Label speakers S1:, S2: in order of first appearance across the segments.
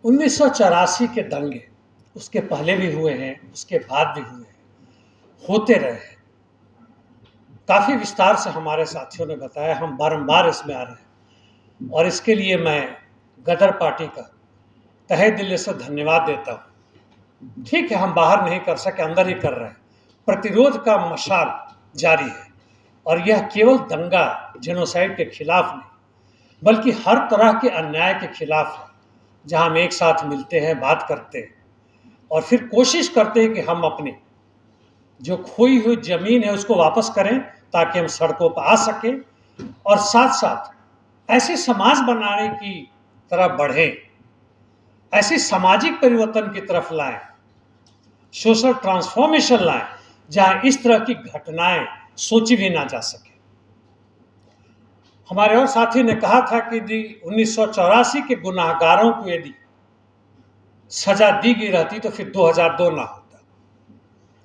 S1: 1984 के दंगे उसके पहले भी हुए हैं, उसके बाद भी हुए हैं, होते रहे हैं। काफ़ी विस्तार से हमारे साथियों ने बताया, हम बारंबार इसमें आ रहे हैं और इसके लिए मैं गदर पार्टी का तहे दिल से धन्यवाद देता हूँ। ठीक है, हम बाहर नहीं कर सके, अंदर ही कर रहे हैं। प्रतिरोध का मशाल जारी है और यह केवल दंगा जेनोसाइड के खिलाफ नहीं, बल्कि हर तरह के अन्याय के खिलाफ है, जहां हम एक साथ मिलते हैं, बात करते हैं और फिर कोशिश करते हैं कि हम अपनी जो खोई हुई जमीन है उसको वापस करें, ताकि हम सड़कों पर आ सकें और साथ साथ ऐसे समाज बनाने की तरफ बढ़ें, ऐसे सामाजिक परिवर्तन की तरफ लाएं, सोशल ट्रांसफॉर्मेशन लाएं, जहां इस तरह की घटनाएं सोची भी ना जा सके। हमारे और साथी ने कहा था कि 1984 के गुनाहगारों को यदि सजा दी गई रहती तो फिर 2002 ना होता।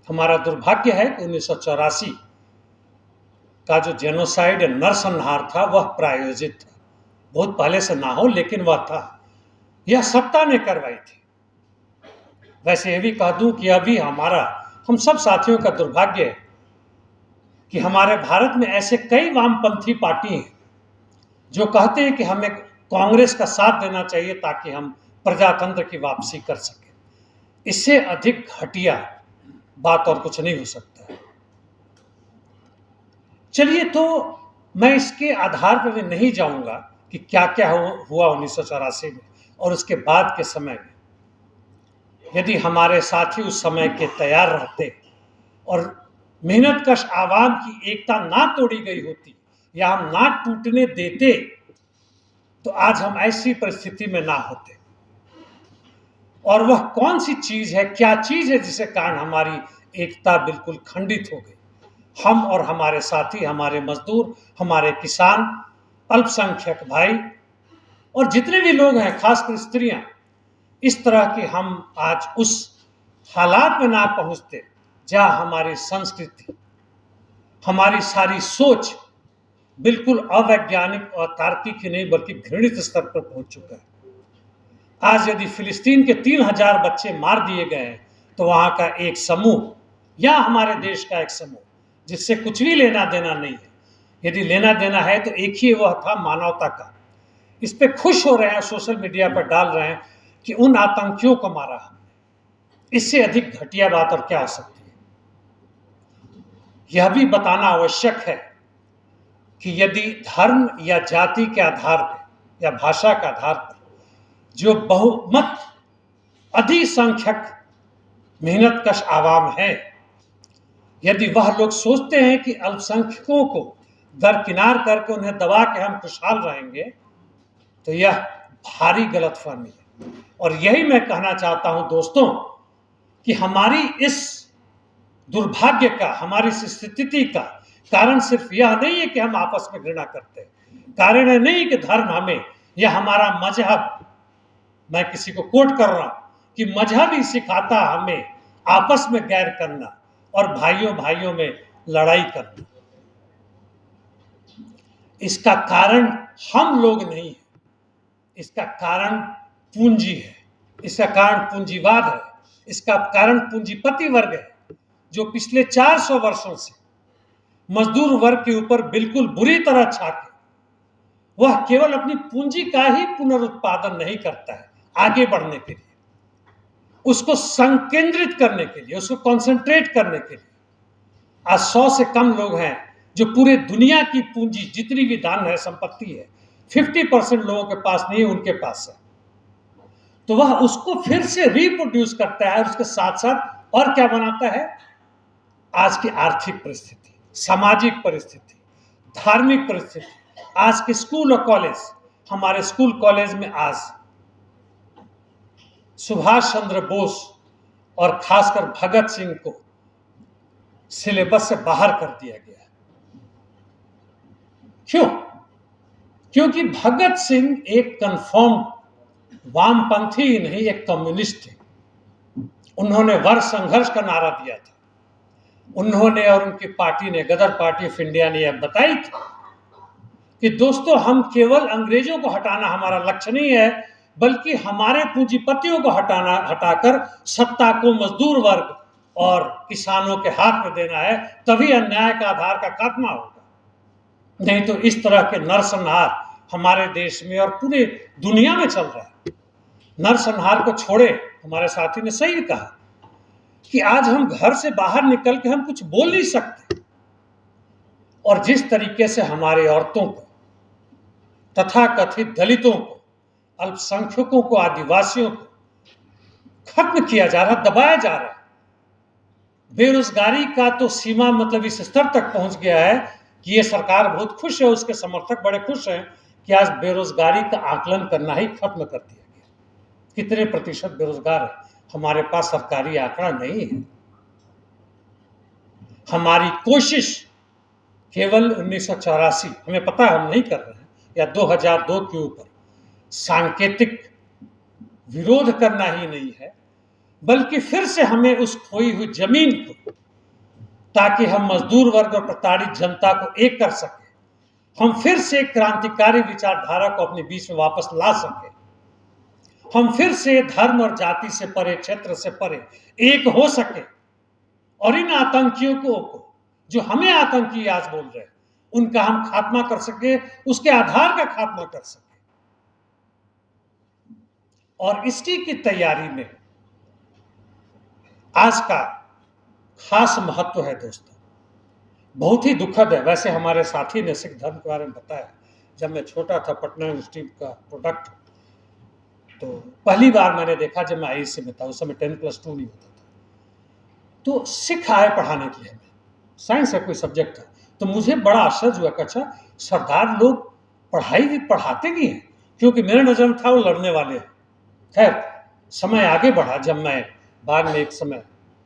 S1: हमारा दुर्भाग्य है कि 1984 का जो जेनोसाइड नरसंहार था वह प्रायोजित था। बहुत पहले से ना हो, लेकिन वह था, यह सत्ता ने करवाई थी। वैसे यह भी कह दूं कि अभी हम सब साथियों का दुर्भाग्य है कि हमारे भारत में ऐसे कई वामपंथी पार्टी हैं जो कहते हैं कि हमें कांग्रेस का साथ देना चाहिए ताकि हम प्रजातंत्र की वापसी कर सकें। इससे अधिक घटिया बात और कुछ नहीं हो सकता है। चलिए, तो मैं इसके आधार पर भी नहीं जाऊंगा कि क्या क्या हुआ 1984 में और उसके बाद के समय में। यदि हमारे साथी उस समय के तैयार रहते और मेहनतकश आवाम की एकता ना तोड़ी गई होती या हम ना टूटने देते, तो आज हम ऐसी परिस्थिति में ना होते। और वह कौन सी चीज है, क्या चीज है जिसके कारण हमारी एकता बिल्कुल खंडित हो गई? हम और हमारे साथी, हमारे मजदूर, हमारे किसान, अल्पसंख्यक भाई और जितने भी लोग हैं, खासकर स्त्रियां, इस तरह के हम आज उस हालात में ना पहुंचते जहां हमारी संस्कृति, हमारी सारी सोच बिल्कुल अवैज्ञानिक और तार्किक ही नहीं बल्कि घृणित स्तर पर पहुंच चुका है। आज यदि फिलिस्तीन के 3000 बच्चे मार दिए गए हैं तो वहां का एक समूह या हमारे देश का एक समूह जिससे कुछ भी लेना देना नहीं है, यदि लेना देना है तो एक ही वह था, मानवता का, इस पे खुश हो रहे हैं, सोशल मीडिया पर डाल रहे हैं कि उन आतंकियों को मारा हमने। इससे अधिक घटिया बात और क्या हो सकती है? यह भी बताना आवश्यक है कि यदि धर्म या जाति के आधार पर या भाषा के आधार पर जो बहुमत अधिसंख्यक मेहनतकश आवाम है, यदि वह लोग सोचते हैं कि अल्पसंख्यकों को दरकिनार करके उन्हें दबा के हम खुशहाल रहेंगे, तो यह भारी गलतफहमी है। और यही मैं कहना चाहता हूं दोस्तों कि हमारी इस दुर्भाग्य का, हमारी इस स्थिति का कारण सिर्फ यह नहीं है कि हम आपस में घृणा करते हैं, कारण है नहीं कि धर्म हमें या हमारा मजहब, मैं किसी को कोट कर रहा हूं कि मजहब ही सिखाता हमें आपस में गैर करना और भाइयों भाइयों में लड़ाई करना। इसका कारण हम लोग नहीं है, इसका कारण पूंजी है, इसका कारण पूंजीवाद है, इसका कारण पूंजीपति वर्ग है जो पिछले 400 वर्षों से मजदूर वर्ग के ऊपर बिल्कुल बुरी तरह छाके वह केवल अपनी पूंजी का ही पुनरुत्पादन नहीं करता है, आगे बढ़ने के लिए, उसको संकेंद्रित करने के लिए, उसको कंसंट्रेट करने के लिए। आज 100 से कम लोग हैं जो पूरे दुनिया की पूंजी, जितनी भी धन है, संपत्ति है, 50% लोगों के पास नहीं है, उनके पास है। तो वह उसको फिर से रिप्रोड्यूस करता है और उसके साथ साथ और क्या बनाता है? आज की आर्थिक परिस्थिति, सामाजिक परिस्थिति, धार्मिक परिस्थिति, आज के स्कूल और कॉलेज, हमारे स्कूल कॉलेज में आज सुभाष चंद्र बोस और खासकर भगत सिंह को सिलेबस से बाहर कर दिया गया है। क्यों? क्योंकि भगत सिंह एक कन्फर्म वामपंथी ही नहीं, एक कम्युनिस्ट थे। उन्होंने वर्ग संघर्ष का नारा दिया था। उन्होंने और उनकी पार्टी ने, गदर पार्टी ऑफ इंडिया ने, यह बताई थी कि दोस्तों, हम केवल अंग्रेजों को हटाना हमारा लक्ष्य नहीं है, बल्कि हमारे पूंजीपतियों को हटाकर सत्ता को मजदूर वर्ग और किसानों के हाथ में देना है, तभी अन्याय का आधार का खात्मा होगा। नहीं तो इस तरह के नरसंहार हमारे देश में और पूरे दुनिया में चल रहा है। नरसंहार को छोड़े, हमारे साथी ने सही कहा कि आज हम घर से बाहर निकल के हम कुछ बोल नहीं सकते, और जिस तरीके से हमारे औरतों को, तथाकथित दलितों को, अल्पसंख्यकों को, आदिवासियों को खत्म किया जा रहा, दबाया जा रहा है। बेरोजगारी का तो सीमा मतलब इस स्तर तक पहुंच गया है कि ये सरकार बहुत खुश है, उसके समर्थक बड़े खुश हैं कि आज बेरोजगारी का आकलन करना ही खत्म कर दिया गया। कितने प्रतिशत बेरोजगार है, हमारे पास सरकारी आंकड़ा नहीं है। हमारी कोशिश केवल 1984, हमें पता है हम नहीं कर रहे हैं, या 2002 के ऊपर सांकेतिक विरोध करना ही नहीं है, बल्कि फिर से हमें उस खोई हुई जमीन को, ताकि हम मजदूर वर्ग और प्रताड़ित जनता को एक कर सके, हम फिर से एक क्रांतिकारी विचारधारा को अपने बीच में वापस ला सके, हम फिर से धर्म और जाति से परे, क्षेत्र से परे एक हो सके, और इन आतंकियों को जो हमें आतंकी आज बोल रहे हैं, उनका हम खात्मा कर सके, उसके आधार का खात्मा कर सके। और इसी की तैयारी में आज का खास महत्व है दोस्तों। बहुत ही दुखद है, वैसे हमारे साथी ने सिख धर्म के बारे में बताया। जब मैं छोटा था, पटना यूनिवर्सिटी का प्रोडक्ट, तो पहली बार मैंने देखा जब मैं आईएससी में था, उस समय 10+2 नहीं होता था, तो सिख आए पढ़ाने के लिए, हमें साइंस का कोई सब्जेक्ट था, तो मुझे बड़ा आश्चर्य हुआ कि अच्छा सरदार लोग पढ़ाई भी पढ़ाते भी हैं, क्योंकि मेरे नजर में था वो लड़ने वाले हैं। खैर समय आगे बढ़ा, जब मैं बाद में एक समय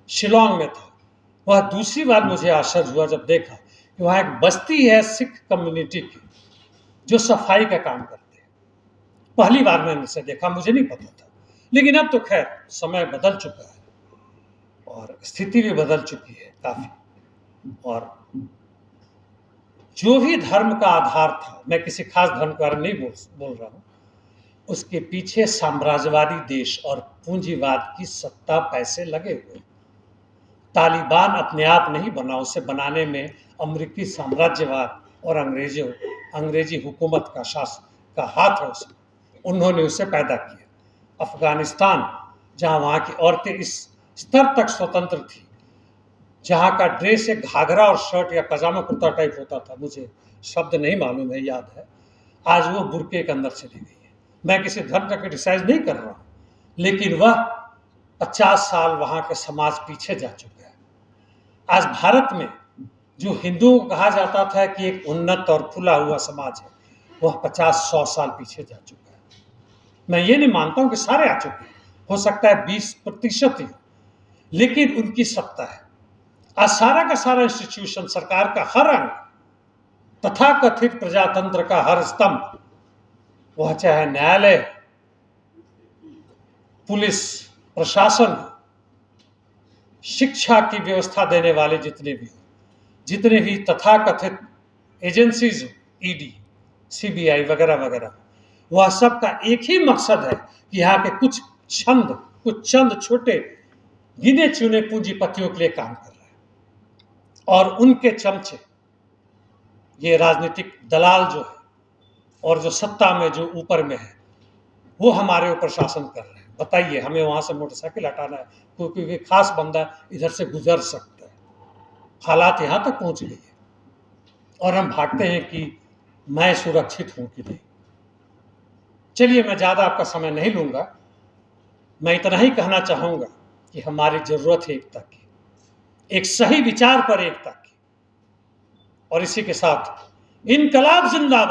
S1: शिलोंग में था, वह दूसरी बार मुझे आश्चर्य हुआ जब देखा कि वहाँ एक बस्ती है सिख कम्युनिटी की जो सफाई का काम करते हैं। पहली बार मैंने उसे देखा, मुझे नहीं पता था, लेकिन अब तो खैर समय बदल चुका है और स्थिति भी बदल चुकी है काफी। और जो भी धर्म का आधार था, मैं किसी खास धर्म के बारे में नहीं बोल रहा हूं, उसके पीछे साम्राज्यवादी देश और पूंजीवाद की सत्ता, पैसे लगे हुए। तालिबान अपने आप नहीं बना, उसे बनाने में अमेरिकी साम्राज्यवाद और अंग्रेजी हुकूमत का हाथ है उसमें, उन्होंने उसे पैदा किया। अफगानिस्तान, जहां वहां की औरतें इस स्तर तक स्वतंत्र थी, जहाँ का ड्रेस एक घाघरा और शर्ट या पजामा कुर्ता टाइप होता था, मुझे शब्द नहीं मालूम है, याद है, आज वो बुर्के के अंदर चली गई है। मैं किसी धर्म का क्रिटिसाइज नहीं कर रहा हूँ, लेकिन वह 50 साल वहाँ के समाज पीछे जा चुका है। आज भारत में जो हिंदुओं को कहा जाता था कि एक उन्नत और खुला हुआ समाज है, वह 50-100 साल पीछे जा चुका है। मैं ये नहीं मानता हूँ कि सारे आ चुके हैं, हो सकता है 20% ही, लेकिन उनकी सत्ता है। आज सारा का सारा इंस्टीट्यूशन, सरकार का हर अंग, तथाकथित प्रजातंत्र का हर स्तंभ, वह चाहे न्यायालय, पुलिस, प्रशासन, शिक्षा की व्यवस्था देने वाले जितने भी तथाकथित एजेंसीज, ईडी, सीबीआई वगैरह वगैरह, वह सब का एक ही मकसद है कि यहाँ के कुछ चंद छोटे गिने चुने पूंजीपतियों के लिए काम कर रहे हैं, और उनके चमचे, ये राजनीतिक दलाल जो है और जो सत्ता में जो ऊपर में है, वो हमारे ऊपर शासन कर रहे हैं। बताइए, हमें वहां से मोटरसाइकिल हटाना है क्योंकि खास बंदा इधर से गुजर सकता है। हालात यहां तक पहुंच गई है, और हम भागते हैं कि मैं सुरक्षित हूं कि नहीं। चलिए, मैं ज्यादा आपका समय नहीं लूंगा, मैं इतना ही कहना चाहूंगा कि हमारी जरूरत है एकता की, एक सही विचार पर एकता की। और इसी के साथ इनकलाब जिंदाबाद।